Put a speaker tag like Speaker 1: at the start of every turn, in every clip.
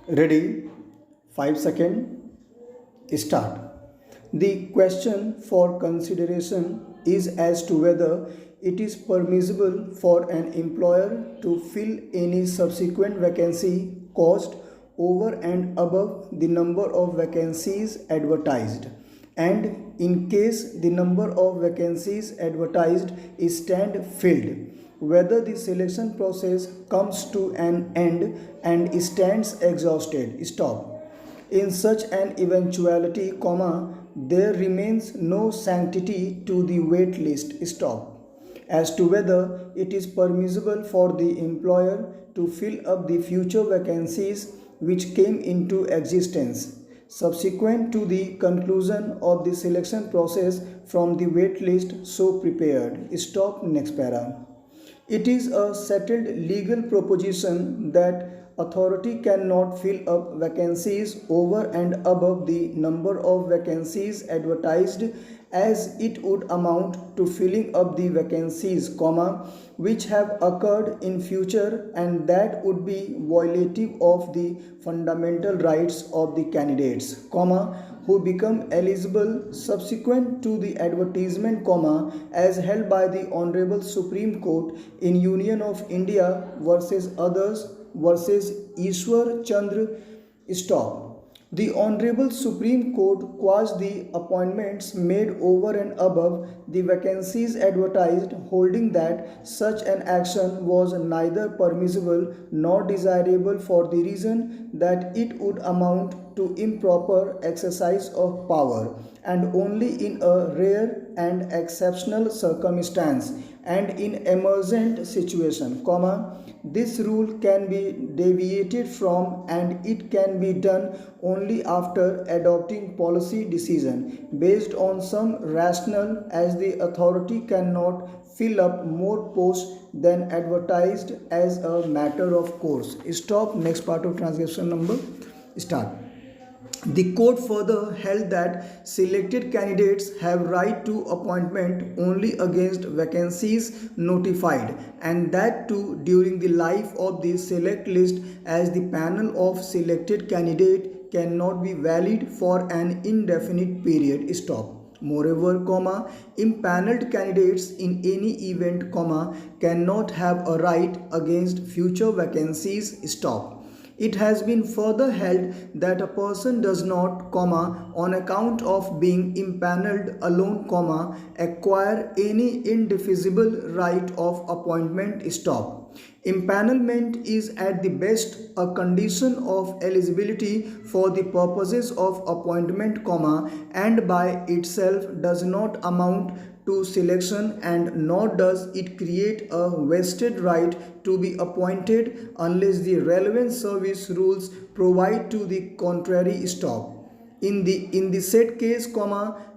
Speaker 1: Ready? 5 seconds. Start. The question for consideration is as to whether it is permissible for an employer to fill any subsequent vacancy caused over and above the number of vacancies advertised, and in case the number of vacancies advertised is stand filled, whether the selection process comes to an end and stands exhausted. Stop. In such an eventuality, there remains no sanctity to the wait list. Stop. As to whether it is permissible for the employer to fill up the future vacancies which came into existence subsequent to the conclusion of the selection process from the wait list so prepared. Stop. Next para. It is a settled legal proposition that authority cannot fill up vacancies over and above the number of vacancies advertised, as it would amount to filling up the vacancies, which have occurred in future, and that would be violative of the fundamental rights of the candidates, who become eligible subsequent to the advertisement, as held by the Honorable Supreme Court in Union of India versus Others versus Ishwar Chandra. Stop. The Honorable Supreme Court quashed the appointments made over and above the vacancies advertised, holding that such an action was neither permissible nor desirable for the reason that it would amount to improper exercise of power, and only in a rare and exceptional circumstance and in emergent situation, this rule can be deviated from, and it can be done only after adopting policy decision based on some rationale, as the authority cannot fill up more posts than advertised as a matter of course. Stop. Next part of transcription number. Start. The court further held that selected candidates have right to appointment only against vacancies notified, and that too during the life of the select list, as the panel of selected candidate cannot be valid for an indefinite period. Stop. Moreover, impaneled candidates in any event, cannot have a right against future vacancies. Stop. It has been further held that a person does not, on account of being impaneled alone, acquire any indefeasible right of appointment. Stop. Impanelment is at the best a condition of eligibility for the purposes of appointment, and by itself does not amount to selection, and nor does it create a vested right to be appointed unless the relevant service rules provide to the contrary. Stop. In the said case,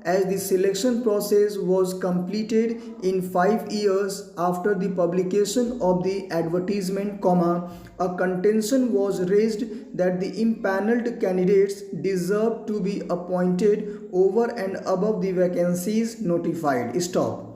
Speaker 1: as the selection process was completed in 5 years after the publication of the advertisement, a contention was raised that the impaneled candidates deserved to be appointed over and above the vacancies notified. Stop.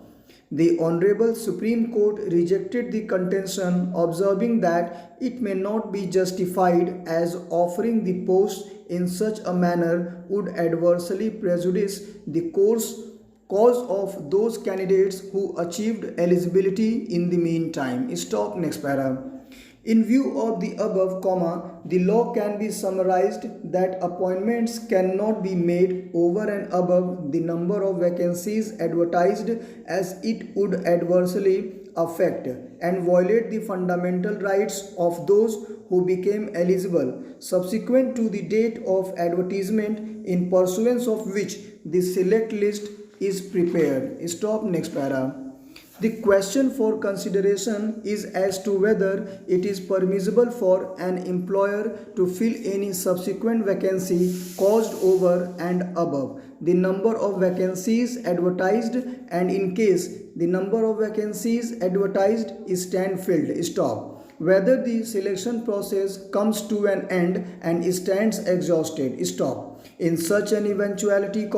Speaker 1: The Honorable Supreme Court rejected the contention, observing that it may not be justified, as offering the post in such a manner would adversely prejudice the cause of those candidates who achieved eligibility in the meantime. Stop. Next para. In view of the above, the law can be summarized that appointments cannot be made over and above the number of vacancies advertised, as it would adversely affect and violate the fundamental rights of those who became eligible subsequent to the date of advertisement, in pursuance of which the select list is prepared. Stop. Next para. The question for consideration is as to whether it is permissible for an employer to fill any subsequent vacancy caused over and above the number of vacancies advertised, and in case the number of vacancies advertised is stand filled. Stop. Whether the selection process comes to an end and stands exhausted. Stop. In such an eventuality,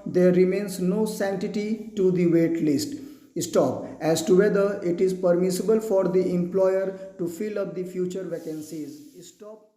Speaker 1: there remains no sanctity to the wait list. Stop. As to whether it is permissible for the employer to fill up the future vacancies. Stop.